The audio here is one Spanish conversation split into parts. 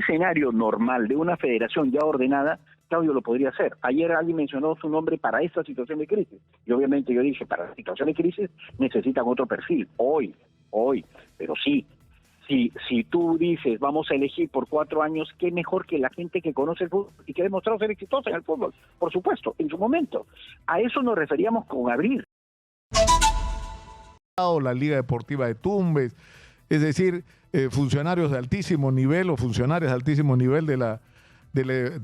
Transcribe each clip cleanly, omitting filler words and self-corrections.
escenario normal de una federación ya ordenada, Claudio lo podría hacer. Ayer alguien mencionó su nombre para esta situación de crisis. Y obviamente yo dije, para la situación de crisis necesitan otro perfil. Hoy. Pero sí, si tú dices, vamos a elegir por 4 años, qué mejor que la gente que conoce el fútbol y que ha demostrado ser exitosa en el fútbol. Por supuesto, en su momento. A eso nos referíamos con abrir. La Liga Deportiva de Tumbes, es decir, funcionarios de altísimo nivel o funcionarios de altísimo nivel de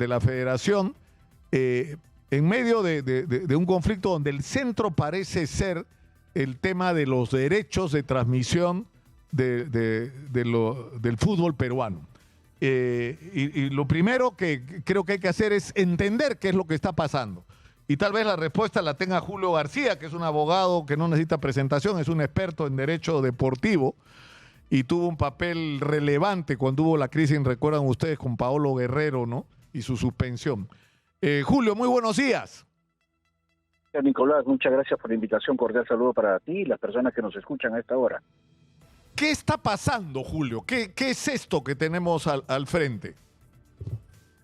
la federación, en medio de un conflicto donde el centro parece ser el tema de los derechos de transmisión del fútbol peruano. Y lo primero que creo que hay que hacer es entender qué es lo que está pasando. Y tal vez la respuesta la tenga Julio García, que es un abogado que no necesita presentación, es un experto en derecho deportivo y tuvo un papel relevante cuando hubo la crisis, recuerdan ustedes, con Paolo Guerrero, ¿no? Y su suspensión. Julio, muy buenos días. Nicolás, muchas gracias por la invitación. Cordial saludo para ti y las personas que nos escuchan a esta hora. ¿Qué está pasando, Julio? ¿Qué es esto que tenemos al frente?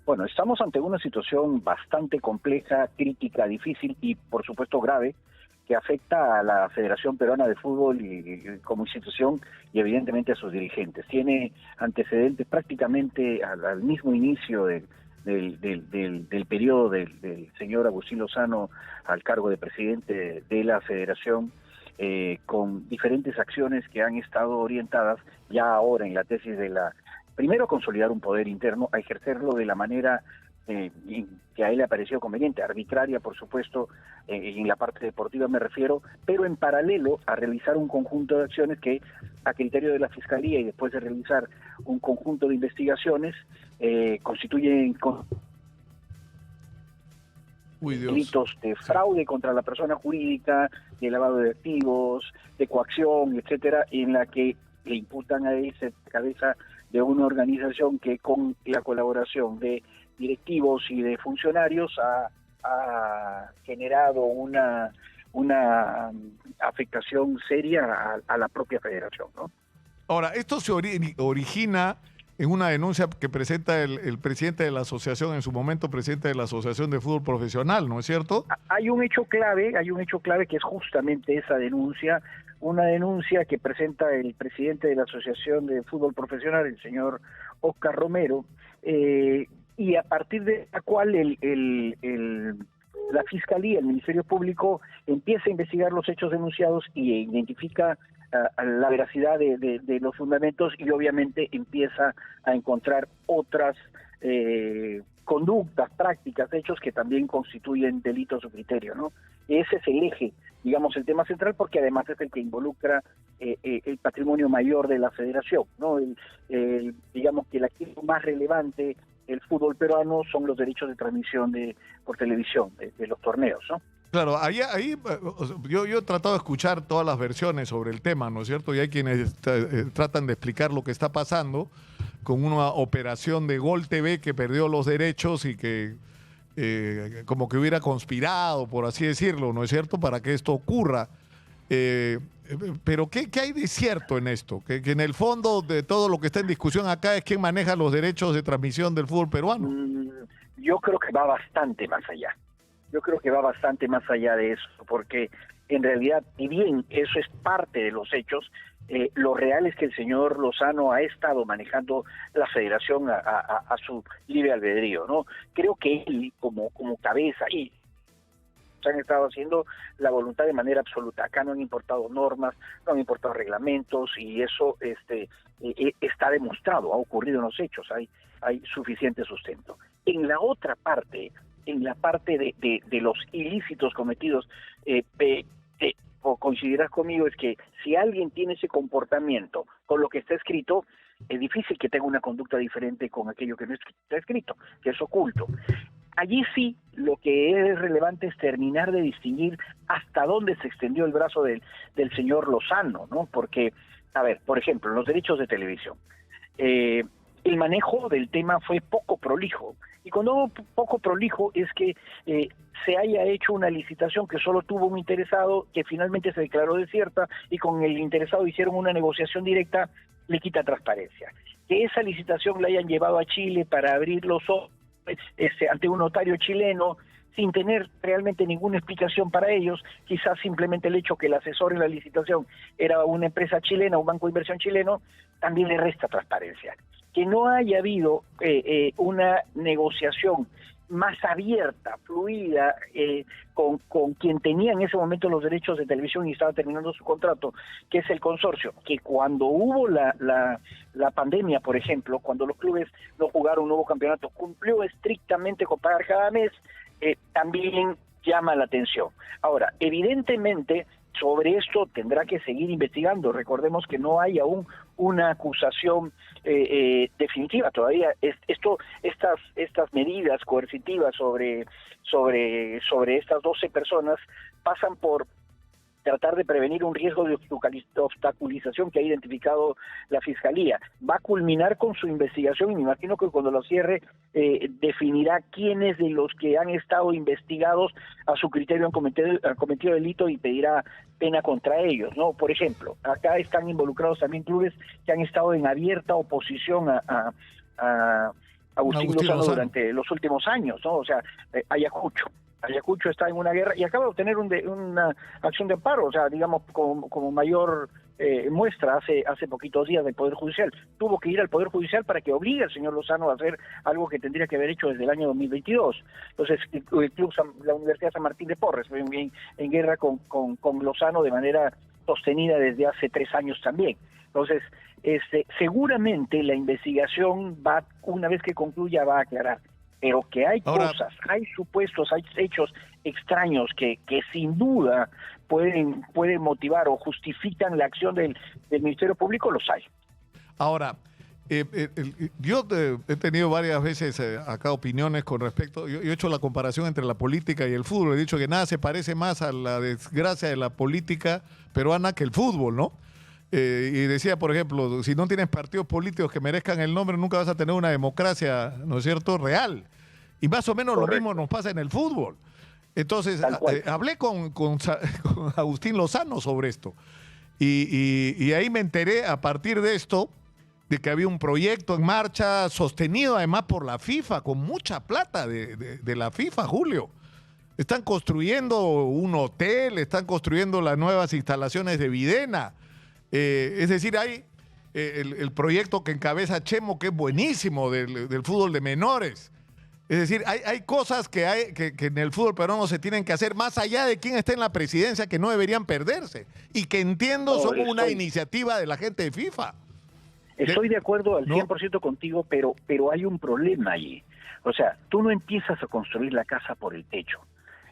Bueno, estamos ante una situación bastante compleja, crítica, difícil y, por supuesto, grave, que afecta a la Federación Peruana de Fútbol y como institución y, evidentemente, a sus dirigentes. Tiene antecedentes prácticamente al mismo inicio del periodo del señor Agustín Lozano al cargo de presidente de la Federación, con diferentes acciones que han estado orientadas ya ahora en la tesis de primero, consolidar un poder interno, a ejercerlo de la manera que a él le ha parecido conveniente, arbitraria, por supuesto, en la parte deportiva me refiero, pero en paralelo a realizar un conjunto de acciones que, a criterio de la Fiscalía y después de realizar un conjunto de investigaciones, constituyen delitos de fraude contra la persona jurídica, de lavado de activos, de coacción, etcétera, en la que le imputan a él ser cabeza de una organización que, con la colaboración de directivos y de funcionarios, ha generado una afectación seria a la propia federación, ¿no? Ahora, esto se origina en una denuncia que presenta el presidente de la asociación, en su momento presidente de la Asociación de Fútbol Profesional, ¿no es cierto? Hay un hecho clave que es justamente esa denuncia, una denuncia que presenta el presidente de la Asociación de Fútbol Profesional, el señor Oscar Romero, y a partir de la cual la Fiscalía, el Ministerio Público, empieza a investigar los hechos denunciados y identifica la veracidad de los fundamentos y obviamente empieza a encontrar otras conductas, prácticas, hechos que también constituyen delito a su criterio, ¿no? Ese es el eje, digamos, el tema central, porque además es el que involucra el patrimonio mayor de la federación, ¿no? Digamos que el activo más relevante del fútbol peruano son los derechos de transmisión por televisión de los torneos, ¿no? Claro, ahí yo he tratado de escuchar todas las versiones sobre el tema, ¿no es cierto? Y hay quienes tratan de explicar lo que está pasando con una operación de Gol TV que perdió los derechos y que como que hubiera conspirado, por así decirlo, ¿no es cierto?, para que esto ocurra. Pero ¿qué hay de cierto en esto? Que en el fondo de todo lo que está en discusión acá es quién maneja los derechos de transmisión del fútbol peruano. Yo creo que va bastante más allá. Yo creo que va bastante más allá de eso, porque en realidad, y bien eso es parte de los hechos, lo real es que el señor Lozano ha estado manejando la federación a su libre albedrío, ¿no? Creo que él, como cabeza, y han estado haciendo la voluntad de manera absoluta. Acá no han importado normas, no han importado reglamentos, y eso está demostrado, ha ocurrido en los hechos, hay suficiente sustento. En la otra parte, en la parte de los ilícitos cometidos, o coincidirás conmigo, es que si alguien tiene ese comportamiento con lo que está escrito, es difícil que tenga una conducta diferente con aquello que no está escrito, que es oculto. Allí sí, lo que es relevante es terminar de distinguir hasta dónde se extendió el brazo del señor Lozano, ¿no? Porque, a ver, por ejemplo, los derechos de televisión. El manejo del tema fue poco prolijo. Y cuando poco prolijo es que se haya hecho una licitación que solo tuvo un interesado, que finalmente se declaró desierta, y con el interesado hicieron una negociación directa, le quita transparencia. que esa licitación la hayan llevado a Chile para abrir los ojos ante un notario chileno, sin tener realmente ninguna explicación para ellos, quizás simplemente el hecho que el asesor en la licitación era una empresa chilena, un banco de inversión chileno, también le resta transparencia. Que no haya habido una negociación más abierta, fluida, con quien tenía en ese momento los derechos de televisión y estaba terminando su contrato, que es el consorcio, que cuando hubo la pandemia, por ejemplo, cuando los clubes no jugaron un nuevo campeonato, cumplió estrictamente con pagar cada mes, también llama la atención. Ahora, evidentemente, sobre esto tendrá que seguir investigando. Recordemos que no hay aún una acusación definitiva todavía. Estas medidas coercitivas sobre estas 12 personas pasan por tratar de prevenir un riesgo de obstaculización que ha identificado la Fiscalía. Va a culminar con su investigación y me imagino que cuando lo cierre definirá quiénes de los que han estado investigados a su criterio han cometido delito y pedirá pena contra ellos, ¿no? Por ejemplo, acá están involucrados también clubes que han estado en abierta oposición a Agustín Lozano durante los últimos años, ¿no? O sea, Ayacucho está en una guerra y acaba de obtener una acción de amparo, o sea, digamos, como mayor muestra hace poquitos días del Poder Judicial. Tuvo que ir al Poder Judicial para que obligue al señor Lozano a hacer algo que tendría que haber hecho desde el año 2022. Entonces, la Universidad San Martín de Porres en guerra con Lozano de manera sostenida desde hace 3 años también. Entonces, seguramente la investigación una vez que concluya, va a aclarar. Pero que hay cosas, hay supuestos, hay hechos extraños que sin duda pueden motivar o justifican la acción del Ministerio Público, los hay. Ahora, yo he tenido varias veces acá opiniones con respecto, yo he hecho la comparación entre la política y el fútbol, he dicho que nada se parece más a la desgracia de la política peruana que el fútbol, ¿no? Y decía, por ejemplo, si no tienes partidos políticos que merezcan el nombre, nunca vas a tener una democracia, ¿no es cierto?, real. Y más o menos Correcto. Lo mismo nos pasa en el fútbol. Entonces, hablé con Agustín Lozano sobre esto. Y ahí me enteré a partir de esto, de que había un proyecto en marcha sostenido además por la FIFA, con mucha plata de la FIFA, Julio. Están construyendo un hotel, están construyendo las nuevas instalaciones de Videna. Es decir, hay el proyecto que encabeza Chemo, que es buenísimo, del fútbol de menores. Es decir, hay cosas que en el fútbol peruano se tienen que hacer más allá de quién está en la presidencia, que no deberían perderse. Y que entiendo son una iniciativa de la gente de FIFA. Estoy de acuerdo al 100% contigo, pero hay un problema allí. O sea, tú no empiezas a construir la casa por el techo,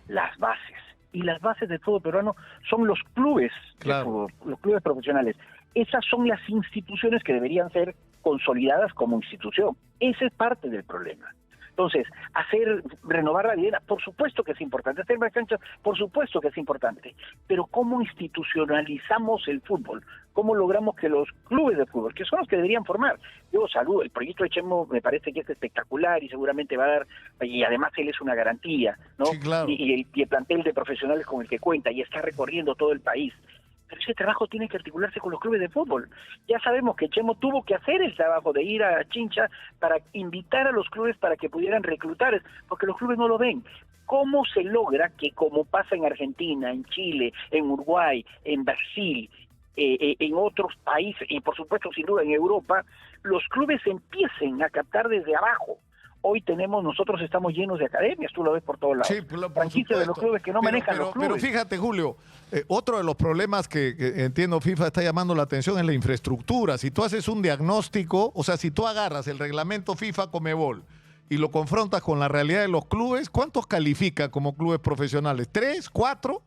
las bases. Y las bases del fútbol peruano son los clubes, claro, los clubes profesionales. Esas son las instituciones que deberían ser consolidadas como institución. Ese es parte del problema. Entonces, renovar la Videna, por supuesto que es importante, hacer más canchas, por supuesto que es importante, pero ¿cómo institucionalizamos el fútbol? ¿Cómo logramos que los clubes de fútbol, que son los que deberían formar? Yo saludo, el proyecto de Chemo me parece que es espectacular y seguramente va a dar, y además él es una garantía, ¿no? Sí, claro. Y el plantel de profesionales con el que cuenta y está recorriendo todo el país. Pero ese trabajo tiene que articularse con los clubes de fútbol. Ya sabemos que Chemo tuvo que hacer el trabajo de ir a Chincha para invitar a los clubes para que pudieran reclutar, porque los clubes no lo ven. ¿Cómo se logra que, como pasa en Argentina, en Chile, en Uruguay, en Brasil, en otros países, y por supuesto, sin duda, en Europa, los clubes empiecen a captar desde abajo? Hoy nosotros estamos llenos de academias, tú lo ves por todos lados. Sí, por franquicias de los clubes que no manejan los clubes. Pero fíjate, Julio, otro de los problemas que entiendo FIFA está llamando la atención es la infraestructura. Si tú haces un diagnóstico, o sea, si tú agarras el reglamento FIFA Conmebol y lo confrontas con la realidad de los clubes, ¿cuántos califica como clubes profesionales? ¿3, 4?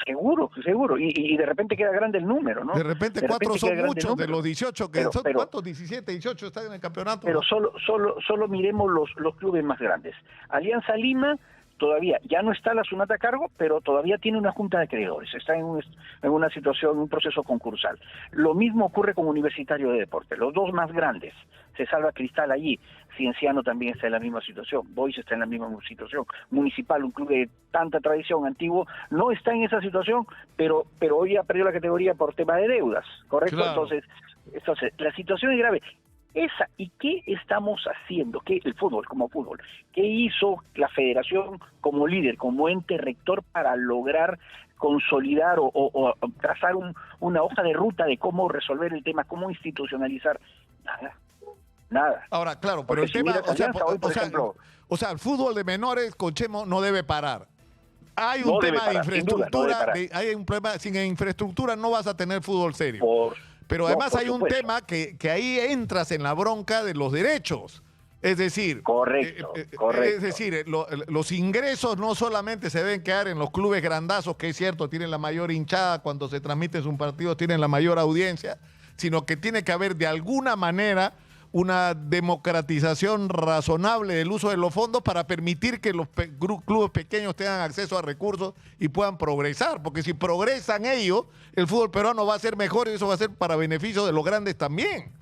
Seguro. Y de repente queda grande el número, ¿no? De repente 4 son muchos de los 18 que son. ¿Cuántos? 17, 18 están en el campeonato. Pero solo miremos los clubes más grandes. Alianza Lima todavía ya no está la SUNAT a cargo, pero todavía tiene una junta de acreedores, está en una situación, un proceso concursal. Lo mismo ocurre con Universitario de Deporte, los dos más grandes. Se salva Cristal allí, Cienciano también está en la misma situación, Boys está en la misma situación, Municipal, un club de tanta tradición antiguo, no está en esa situación, pero hoy ha perdido la categoría por tema de deudas, ¿correcto? Claro. Entonces, la situación es grave. Esa, ¿y qué estamos haciendo? ¿Qué el fútbol como fútbol? ¿Qué hizo la federación como líder, como ente rector para lograr consolidar o trazar una hoja de ruta de cómo resolver el tema, cómo institucionalizar? Nada. Ahora, claro, pero Porque el si tema, miras Alianza hoy, por ejemplo, o sea, el fútbol de menores con Chemo no debe parar. Hay un no debe tema de parar, sin duda, no infraestructura, debe parar. hay un problema, sin infraestructura no vas a tener fútbol serio. Pero No, además por hay un supuesto. tema que ahí entras en la bronca de los derechos. Es decir, Correcto. Es decir, los ingresos no solamente se deben quedar en los clubes grandazos, que es cierto, tienen la mayor hinchada cuando se transmiten sus partidos, tienen la mayor audiencia, sino que tiene que haber de alguna manera una democratización razonable del uso de los fondos para permitir que los clubes pequeños tengan acceso a recursos y puedan progresar, porque si progresan ellos, el fútbol peruano va a ser mejor y eso va a ser para beneficio de los grandes también.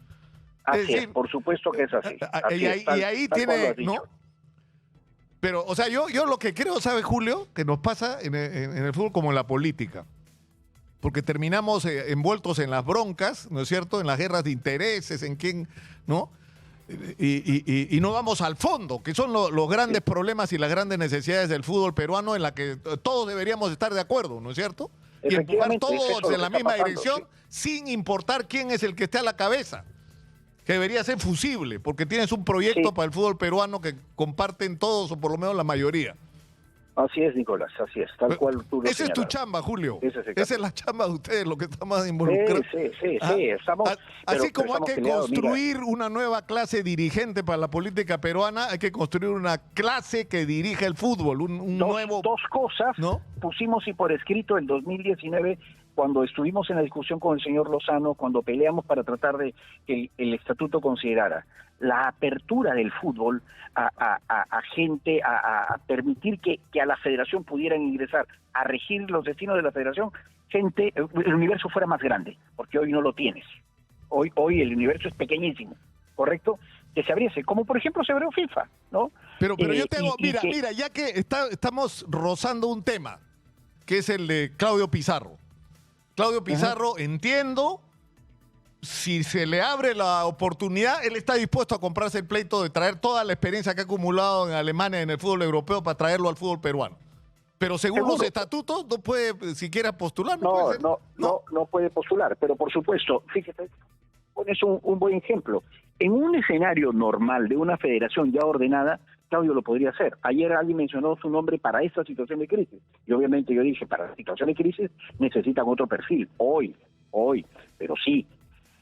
Así es, por supuesto que es así. Y ahí tiene, ¿no? Pero, o sea, yo lo que creo, ¿sabe, Julio? Que nos pasa en el fútbol como en la política. Porque terminamos envueltos en las broncas, ¿no es cierto? En las guerras de intereses, en quién, ¿no? Y no vamos al fondo, que son los grandes problemas y las grandes necesidades del fútbol peruano en la que todos deberíamos estar de acuerdo, ¿no es cierto? Y empujar todos en la misma dirección, sin importar quién es el que esté a la cabeza, que debería ser fusible, porque tienes un proyecto para el fútbol peruano que comparten todos, o por lo menos la mayoría. Así es, Nicolás, así es, tal cual tú lo Esa es tu señalas. chamba, Julio. Esa es la chamba de ustedes, lo que estamos involucrados. Sí, estamos... Así como hay que peleados, construir una nueva clase dirigente para la política peruana, hay que construir una clase que dirija el fútbol, un nuevo... Dos cosas, ¿no? Pusimos y por escrito en 2019, cuando estuvimos en la discusión con el señor Lozano, cuando peleamos para tratar de que el estatuto considerara la apertura del fútbol a gente, a permitir que a la federación pudieran ingresar, a regir los destinos de la federación, gente, el universo fuera más grande, porque hoy no lo tienes. Hoy el universo es pequeñísimo, ¿correcto? Que se abriese, como por ejemplo se abrió FIFA, ¿no? Pero yo tengo, mira, ya que estamos rozando un tema, que es el de Claudio Pizarro. Claudio Pizarro, entiendo, si se le abre la oportunidad, él está dispuesto a comprarse el pleito de traer toda la experiencia que ha acumulado en Alemania en el fútbol europeo para traerlo al fútbol peruano. Pero según los estatutos no puede siquiera postular. No puede postular, pero por supuesto, fíjate, pones un buen ejemplo. En un escenario normal de una federación ya ordenada, Claudio lo podría hacer. Ayer alguien mencionó su nombre para esta situación de crisis. Y obviamente yo dije, para la situación de crisis necesitan otro perfil. Hoy. Pero sí,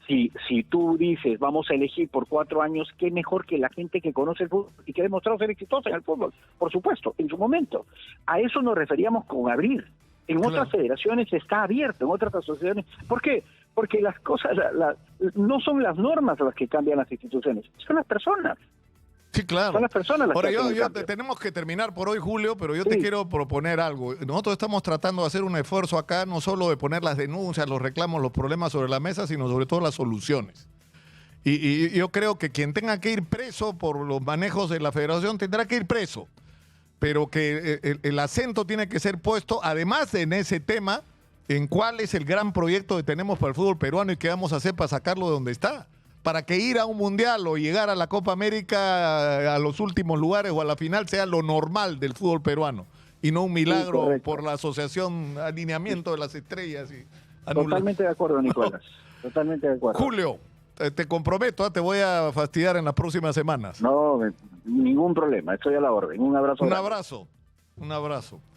si tú dices, vamos a elegir por 4 años, qué mejor que la gente que conoce el fútbol y que ha demostrado ser exitosa en el fútbol. Por supuesto, en su momento. A eso nos referíamos con abrir. En otras federaciones está abierto, en otras asociaciones. ¿Por qué? Porque las cosas, no son las normas las que cambian las instituciones, son las personas. Sí, claro. Son las personas las que tenemos que terminar por hoy, Julio, pero yo te quiero proponer algo. Nosotros estamos tratando de hacer un esfuerzo acá, no solo de poner las denuncias, los reclamos, los problemas sobre la mesa, sino sobre todo las soluciones. Y yo creo que quien tenga que ir preso por los manejos de la federación tendrá que ir preso, pero que el acento tiene que ser puesto, además de en ese tema, en cuál es el gran proyecto que tenemos para el fútbol peruano y qué vamos a hacer para sacarlo de donde está. Para que ir a un mundial o llegar a la Copa América a los últimos lugares o a la final sea lo normal del fútbol peruano y no un milagro por la asociación Alineamiento de las Estrellas. Totalmente de acuerdo, Nicolás. Totalmente de acuerdo. Julio, te comprometo, te voy a fastidiar en las próximas semanas. No, ningún problema, estoy a la orden. Un abrazo. Un abrazo.